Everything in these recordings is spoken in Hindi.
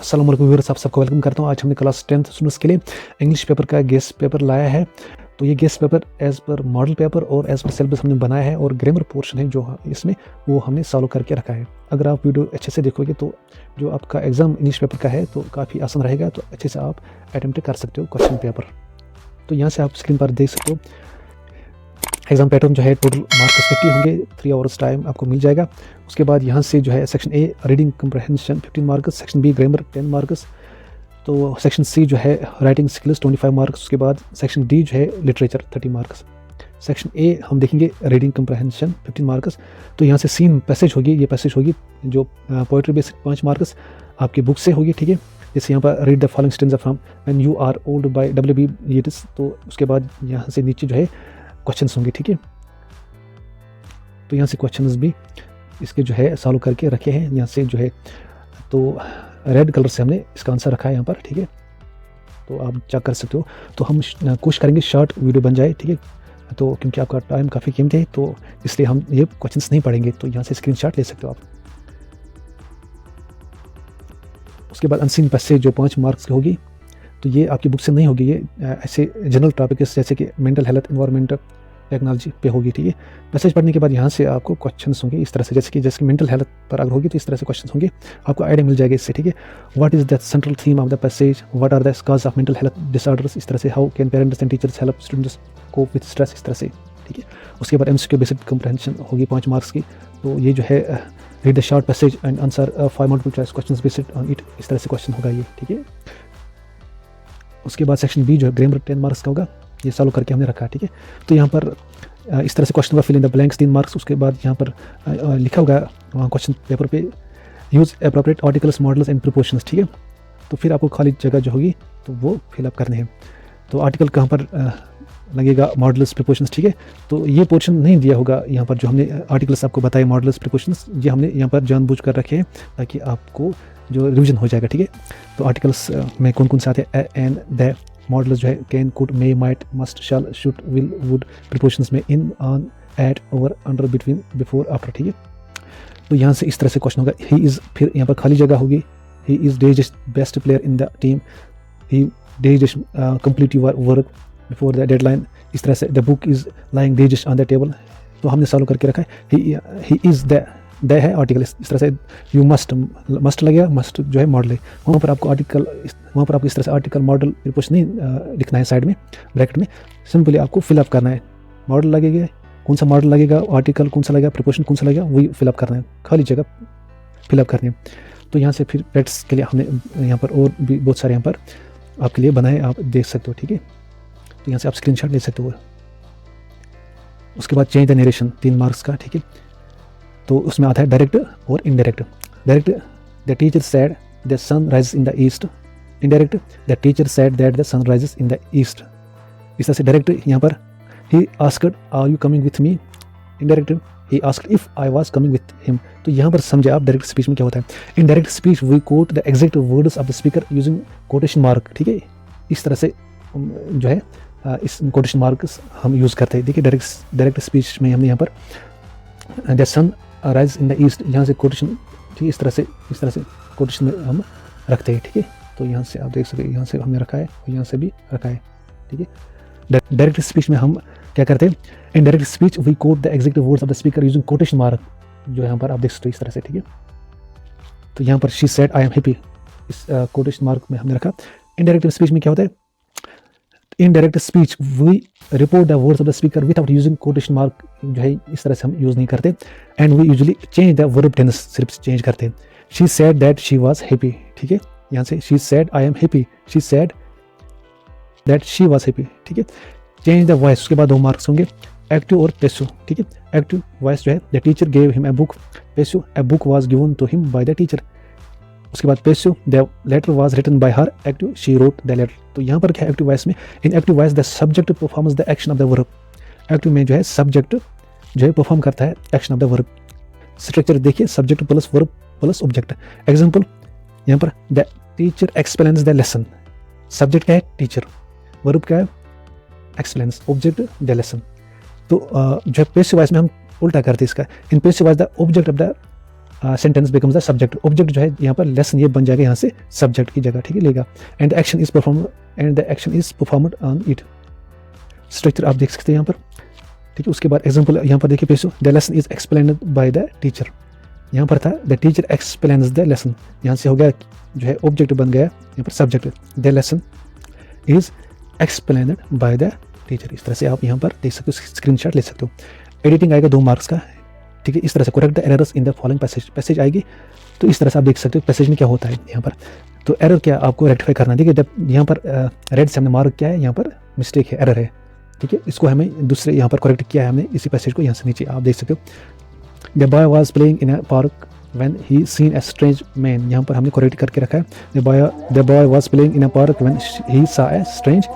अस्सलाम वालेकुम व्यूअर्स, आप सबको वेलकम करता हूँ। आज हमने क्लास 10th स्टूडेंट्स के लिए इंग्लिश पेपर का गेस्ट पेपर लाया है। तो ये guest paper as per model paper और एज़ पर सिलेबस हमने बनाया है और ग्रामर पोर्शन है जो इसमें वो हमने सॉल्व करके रखा है। अगर आप वीडियो अच्छे से देखोगे तो जो आपका एग्ज़ाम इंग्लिश पेपर का है तो काफ़ी आसान रहेगा, तो अच्छे से आप अटैम्प्ट कर सकते हो क्वेश्चन पेपर। तो यहाँ से आप स्क्रीन पर देख सकते हो एग्जाम पैटर्न जो है, टोटल मार्क्स 50 होंगे, 3 आवर्स टाइम आपको मिल जाएगा। उसके बाद यहाँ से जो है section A reading comprehension 15 marks, section B grammar 10 marks, तो सेक्शन सी जो है राइटिंग स्किल्स 25 मार्क्स, उसके बाद सेक्शन डी जो है लिटरेचर 30 मार्क्स। सेक्शन ए हम देखेंगे रीडिंग कंप्रहेंशन 15 मार्क्स। तो यहाँ से सीन पैसेज होगी, ये पैसेज होगी जो पोइट्री बेसिक 5 मार्क्स आपकी बुक से होगी, ठीक है। जैसे यहाँ पर read the following stanza from when you are old by W.B. Yeats. तो उसके बाद यहाँ से नीचे जो है क्वेश्चंस होंगे, ठीक है। तो यहाँ से क्वेश्चंस भी इसके जो है सॉल्व करके रखे हैं यहाँ से जो है, तो रेड कलर से हमने इसका आंसर रखा है यहाँ पर, ठीक है। तो आप चेक कर सकते हो। तो हम कोशिश करेंगे शॉर्ट वीडियो बन जाए, ठीक है। तो क्योंकि आपका टाइम काफ़ी कीमती है तो इसलिए हम ये क्वेश्चंस नहीं पढ़ेंगे। तो यहाँ से स्क्रीनशॉट ले सकते हो आप। उसके बाद अनसीन पैसेज जो 5 मार्क्स की होगी, तो ये आपकी बुक से नहीं होगी, ये ऐसे जनरल टॉपिक्स जैसे कि मेंटल हेल्थ, एनवायरमेंट, टेक्नोलॉजी पे होगी, ठीक है। पैसेज पढ़ने के बाद यहाँ से आपको क्वेश्चंस होंगे इस तरह से, जैसे मेंटल हेल्थ पर अगर होगी तो इस तरह से क्वेश्चंस होंगे, आपको आइडिया मिल जाएगा इससे, ठीक है। What is the central theme of the passage, what are the cause of mental health disorders, इस तरह से how can parents and teachers help students cope with stress, इस तरह से, ठीक है। उसके बाद एमसीक्यू बेस्ड कंप्रहेंशन होगी 5 मार्क्स की। तो ये जो है read the short passage and answer 5 multiple choice questions based on it, इस तरह से क्वेश्चन होगा ये, ठीक है। उसके बाद सेक्शन बी जो है ग्रामर 10 मार्क्स का होगा, ये सॉल्व करके हमने रखा है, ठीक है। तो यहाँ पर इस तरह से क्वेश्चन का फिल इन द ब्लैंक्स 3 मार्क्स। उसके बाद यहाँ पर लिखा होगा वहाँ क्वेश्चन पेपर पे use appropriate articles, models and prepositions, ठीक है। तो फिर आपको खाली जगह जो होगी तो वो फिलअप करने हैं। तो आर्टिकल कहाँ पर लगेगा, मॉडल्स, प्रीपोजिशंस, ठीक है। तो ये पोर्शन नहीं दिया होगा यहाँ पर, जो हमने आर्टिकल्स आपको बताए, मॉडल्स, प्रीपोजिशंस, ये हमने यहाँ पर जानबूझ कर रखे हैं ताकि आपको जो रिविजन हो जाएगा, ठीक है। तो आर्टिकल्स में कौन कौन से आते हैं, एंड, द। मॉडल्स जो है can, could, may, might, must, shall, should, will, would. Prepositions में in, on, at, over, under, between, before, after, ठीक है। तो यहाँ से इस तरह से क्वेश्चन होगा। ही इज़, फिर यहाँ पर खाली जगह होगी। He is days best player in the team. He days complete your work before the deadline, इस तरह से। The book is lying days on the table. तो हमने सॉल्व करके रखा है। ही इज़ द है आर्टिकल, इस तरह से। यू मस्ट लगेगा, मस्ट जो है मॉडल है, वहाँ पर आपको आर्टिकल, वहाँ पर आपको इस तरह से आर्टिकल, मॉडल, प्रीपोजिशन नहीं लिखना है साइड में ब्रैकेट में, सिंपली आपको फिलअप करना है। मॉडल लगेगा, कौन सा मॉडल लगेगा, आर्टिकल कौन सा लगेगा, प्रीपोजिशन कौन सा लगेगा, वही फिलअप करना है, खाली जगह फिलअप करनी है। तो यहाँ से फिर प्रैक्टिस के लिए हमने यहाँ पर और भी बहुत सारे यहाँ पर आपके लिए बनाए, आप देख सकते हो, ठीक है। तो यहाँ से आप स्क्रीनशॉट ले सकते हो। उसके बाद चेंज द नरेशन 3 मार्क्स का, ठीक है। तो उसमें आता है डायरेक्ट और indirect. Direct, the teacher said the sun rises in the east. Indirect, the teacher said that the sun rises in the east. इस तरह से डायरेक्ट यहाँ पर he asked are you coming with me. Indirect, he asked if I was coming with him. तो यहाँ पर समझे आप डायरेक्ट स्पीच में क्या होता है। In direct speech we quote the exact words of the speaker using quotation mark, ठीक है। इस तरह से जो है इस कोटेशन मार्क हम यूज़ करते हैं। देखिए डायरेक्ट स्पीच में हमने यहाँ पर the sun rise in the east, यहाँ से कोटेशन, ठीक है, इस तरह से कोटेशन में हम रखते हैं, ठीक है। तो यहाँ से आप देख सकते हैं, यहाँ से हमने रखा है और यहाँ से भी रखा है, ठीक है। डायरेक्ट स्पीच में हम क्या करते हैं, in direct speech we quote the exact words of the speaker using quotation mark, जो यहाँ पर आप देख सकते हो इस तरह से, ठीक है। तो यहाँ पर she said I am happy, इस कोटेशन मार्क में हमने रखा। इनडायरेक्ट स्पीच में क्या होता है, in direct speech we report the words of the speaker without using quotation mark, जो है इस तरह से हम यूज़ नहीं करते। And we usually change the verb tense, सिर्फ चेंज करते हैं। She said that she was happy, ठीक है। यहाँ से she said I am happy, she said that she was happy, ठीक है। चेंज द वॉइस, उसके बाद 2 मार्क्स होंगे, एक्टिव और पैसिव, ठीक है। एक्टिव वॉइस जो है the teacher gave him a book. Passive, a book was given to him by the teacher. उसके बाद passive, the letter was written by her. Active, she wrote the letter. तो यहाँ पर क्या है एक्टिव वॉइस में, in active voice the subject performs the action of the verb. Active में जो है सब्जेक्ट जो है परफॉर्म करता है action of the verb. Structure देखिए, subject plus verb plus object. Example यहाँ पर the teacher explains the lesson. Subject क्या है, टीचर, वर्ब क्या है, एक्सप्लेन्स, ऑब्जेक्ट द लेसन। तो जो है पैसिव वॉइस में हम उल्टा करते हैं इसका। In passive voice the object of the sentence becomes the subject, object जो है यहाँ पर लेसन ये बन जाएगा यहाँ से सब्जेक्ट की जगह, ठीक है, लेगा। And the action is performed on it, structure आप देख सकते हैं यहाँ पर, ठीक है। उसके बाद एग्जाम्पल यहाँ पर देखिए passive, the lesson is explained by the teacher, यहाँ पर था the teacher explains the lesson, यहाँ से हो गया जो है ऑब्जेक्ट बन गया यहाँ पर subject, the lesson is explained by the teacher. इस तरह से आप यहाँ पर देख सकते हो, स्क्रीनशॉट ले सकते हो। एडिटिंग आएगा 2 मार्क्स का, ठीक है। इस तरह से correct the errors in the following passage आएगी, तो इस तरह से आप देख सकते हो पैसेज में क्या होता है यहाँ पर। तो एरर क्या आपको रेक्टिफाई करना है, ठीक है। जब यहाँ पर रेड से हमने मार्क किया है, यहाँ पर मिस्टेक है, एरर है, ठीक है। इसको हमें दूसरे यहाँ पर करेक्ट किया है हमने, इसी पैसेज को यहाँ से नीचे आप देख सकते हो। The boy was playing in a park when he seen a strange man, यहाँ पर हमने करेक्ट करके रखा है। The boy was playing in a park when he saw a strange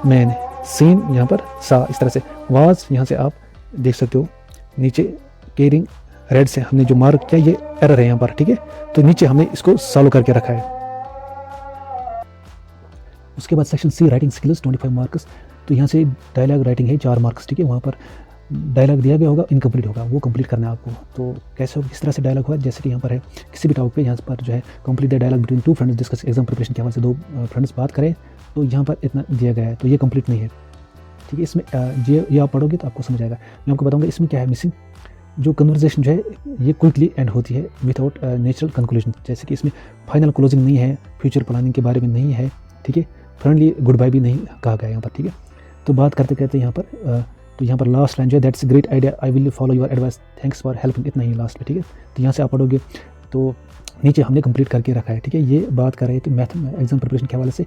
man, seen यहाँ पर सा, इस तरह से वाज यहाँ से आप देख सकते हो नीचे कैरिंग रेड से हमने जो मार्क किया ये एरर है यहाँ पर, ठीक है। तो नीचे हमने इसको सॉल्व करके रखा है। उसके बाद section C writing skills 25 marks, तो यहाँ से डायलॉग राइटिंग है 4 मार्क्स, ठीक है। वहाँ पर डायलॉग दिया गया होगा, इनकम्प्लीट होगा, वो कंप्लीट करना है आपको। तो कैसे होगा, किस तरह से डायलॉग हुआ, जैसे कि यहाँ पर है किसी भी टॉपिक पे यहाँ पर जो है complete the dialogue between 2 friends discuss exam preparation के हवाले से 2 फ्रेंड्स बात करें, तो यहाँ पर इतना दिया गया है, तो ये कंप्लीट नहीं है, ठीक है। इसमें ये आप पढ़ोगे तो आपको समझ आएगा। मैं आपको बताऊंगा इसमें क्या है मिसिंग, जो कन्वर्सेशन जो है ये क्विकली एंड होती है विदाउट नेचुरल कंक्लूजन, जैसे कि इसमें फाइनल क्लोजिंग नहीं है, फ्यूचर प्लानिंग के बारे में नहीं है, ठीक है। फ्रेंडली गुड बाय भी नहीं कहा गया यहाँ पर, ठीक है। तो बात करते करते यहाँ पर तो यहाँ पर लास्ट लाइन जो है that's great idea I will follow your advice thanks for helping, इतना ही लास्ट में, ठीक है। तो यहाँ से आप पढ़ोगे तो नीचे हमने कंप्लीट करके रखा है, ठीक है। ये बात कर रहे हैं तो मैथ एग्जाम प्रिपरेशन के हवाले से,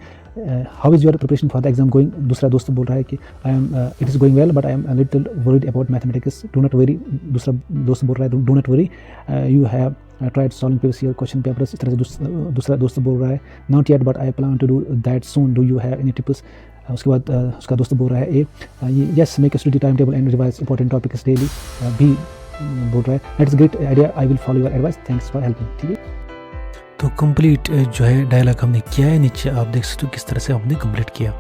how is your preparation for the exam going, दूसरा दोस्त बोल रहा है कि I am it is going well but I am a little worried about mathematics, do not worry, दूसरा दोस्त बोल रहा है do not worry, you have tried solving previous year question papers, इस तरह से दूसरा दोस्त बोल रहा है not yet but I plan to do that soon, do you have any tips. उसके बाद उसका दोस्त बोल रहा है yes make a study time table and revise important topics daily, B बोल रहा है that's great idea I will follow your advice thanks for helping, ठीक है। तो कंप्लीट जो है डायलॉग हमने किया है, नीचे आप देख सकते हो किस तरह से हमने कंप्लीट किया,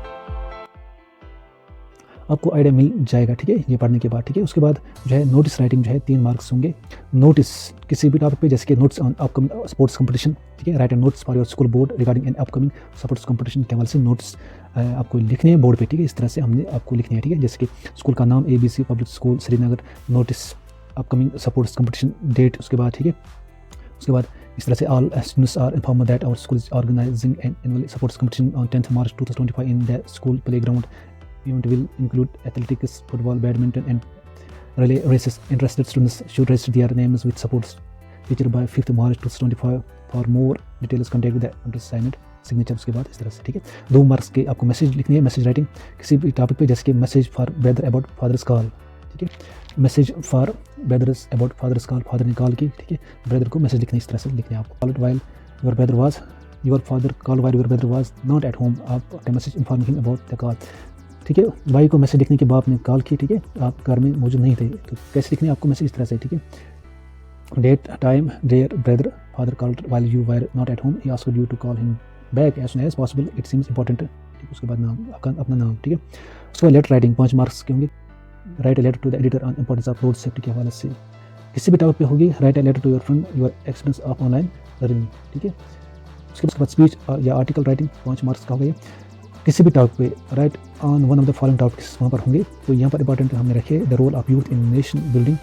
आपको आइडिया मिल जाएगा, ठीक है, ये पढ़ने के बाद, ठीक है। उसके बाद जो है नोटिस राइटिंग जो है 3 मार्क्स होंगे। नोटिस किसी भी टॉपिक पे, जैसे कि notes on upcoming sports competition, ठीक है, right and notes for your school board regarding an upcoming sports competition के हवाले से नोट्स आपको लिखने हैं बोर्ड पे, ठीक है। इस तरह से हमने आपको लिखने हैं, ठीक है। जैसे कि स्कूल का नाम ABC public school Srinagar, notice upcoming sports competition date, उसके बाद, ठीक है। उसके बाद इस तरह से all students are informed that our school is organizing an annual sports competition on 10th March 2025 in the school playground, event will include athletics, football, badminton and relay races. Interested students should register their names with supports teacher by 5th March 2025. For more details contact the undersigned signature। उसके बाद इस तरह से, ठीक है। 2 मार्क्स के आपको मैसेज लिखनी है, मैसेज राइटिंग किसी भी टॉपिक पे, जैसे कि message for brother about father's call, ठीक है। Message for brothers about father's call, father ने कॉल की, ठीक है, ब्रदर को मैसेज लिखना, इस तरह से लिखना है आपको। While your brother was your father call while your brother was not at home, आप message inform him about the call, ठीक है। भाई को मैसेज लिखने के बाद आपने कॉल की, ठीक है, आप घर में मौजूद नहीं थे, तो कैसे लिखने आपको मैसेज इस तरह से, ठीक है। Date time dear brother father called while you were not at home, he asked you to call him back as soon as possible, it seems important, ठीक है। उसके बाद नाम, अपना नाम, ठीक है। उसके बाद लेटर राइटिंग 5 मार्क्स के होंगे। Write a letter to the editor on importance of road safety के हवाले से किसी भी टॉपिक पे होगी। Write a letter to your friend your experience of online learning, ठीक है। उसके बाद स्पीच या आर्टिकल राइटिंग 5 मार्क्स का हो गया। किसी भी टॉपिक पे write on one of the following topics वहाँ पर होंगे, तो यहाँ पर इंपॉर्टेंट हमने रखे the role of youth in nation building,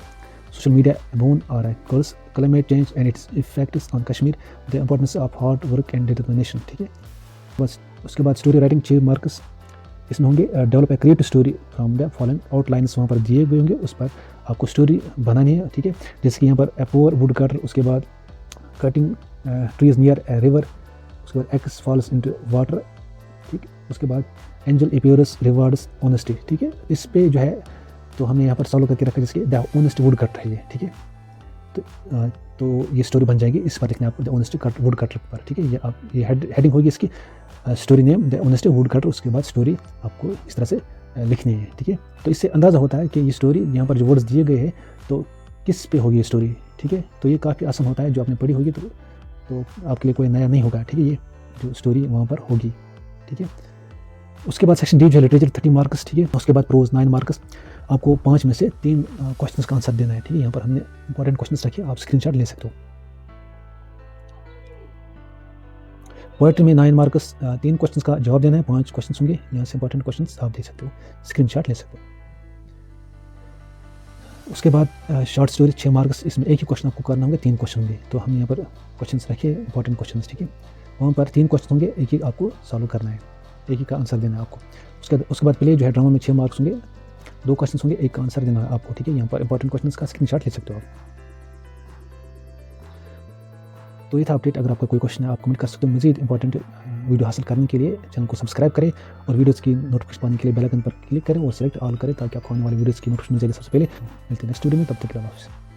social media boon और curse climate change and its effects on Kashmir, the importance of hard work and determination, ठीक है। बस उसके बाद स्टोरी राइटिंग 6 मार्क्स इसमें होंगे। Develop a creative story from the following outlines वहाँ पर दिए गए होंगे, उस पर आपको स्टोरी बनानी है, ठीक है। जैसे कि यहाँ पर ए पुअर वुड कटर, उसके बाद cutting trees near a river, उसके बाद एक्स फॉल्स इनटू वाटर, ठीक है। उसके बाद एंजल अपीयर्स रिवार्ड्स ऑनेस्टी, ठीक है। इस पे जो है तो हमने यहाँ पर सॉल्व करके रखा, जिसके द ऑनेस्ट वुड कटर है ये, ठीक है। तो ये स्टोरी बन जाएगी, इस पर लिखना है आपको द ऑनेस्ट वुड कटर पर, ठीक है। ये आप ये हेडिंग होगी इसकी, story name the honest would cutter, उसके बाद स्टोरी आपको इस तरह से लिखनी है, ठीक है। तो इससे अंदाज़ा होता है कि ये स्टोरी यहाँ पर जो वर्ड्स दिए गए हैं तो किस पे होगी ये स्टोरी, ठीक है। तो ये काफ़ी आसान होता है, जो आपने पढ़ी होगी तो आपके लिए कोई नया नहीं होगा, ठीक है। ये जो स्टोरी वहाँ पर होगी, ठीक है। उसके बाद सेक्शन डी जो है लिटरेचर 30 मार्क्स, ठीक है। उसके बाद प्रोज 9 मार्क्स, आपको 5 में से 3 क्वेश्चंस का आंसर देना है, ठीक है। यहाँ पर हमने इंपॉर्टेंट क्वेश्चंस रखे, आप स्क्रीनशॉट ले सकते हो। पोएट्री में 9 मार्क्स, 3 क्वेश्चंस का जवाब देना है, 5 क्वेश्चंस होंगे, यहाँ से इंपॉर्टेंट क्वेश्चंस आप देख सकते हो, स्क्रीनशॉट ले सकते हो। उसके बाद शॉर्ट स्टोरी 6 मार्क्स, इसमें एक ही क्वेश्चन आपको करना होंगे, 3 क्वेश्चन होंगे। तो हम यहाँ पर क्वेश्चंस रखे इंपॉर्टेंट क्वेश्चंस, ठीक है। वहाँ पर 3 क्वेश्चन होंगे, एक ही आपको सॉल्व करना है, एक ही का आंसर देना है आपको। उसके बाद प्ले जो है ड्रामा में 6 मार्क्स होंगे, 2 क्वेश्चन होंगे, एक का आंसर देना है आपको, ठीक है। यहाँ पर इंपॉर्टेंट क्वेश्चंस का स्क्रीनशॉट ले सकते हो आप। तो ये था अपडेट। अगर आपका कोई क्वेश्चन है आप कमेंट कर सकते हो। मज़ीद इंपॉर्टेंट वीडियो हासिल करने के लिए चैनल को सब्सक्राइब करें और वीडियोज़ की नोटिफिकेशन पाने के लिए बेल आइकन पर क्लिक करें और सेलेक्ट ऑल करें, ताकि आपको आने वाली वीडियोज़ की नोटिफिकेशन मिल जाए सबसे पहले। मिलते हैं नेक्स्ट वीडियो में, तब तक के लिए।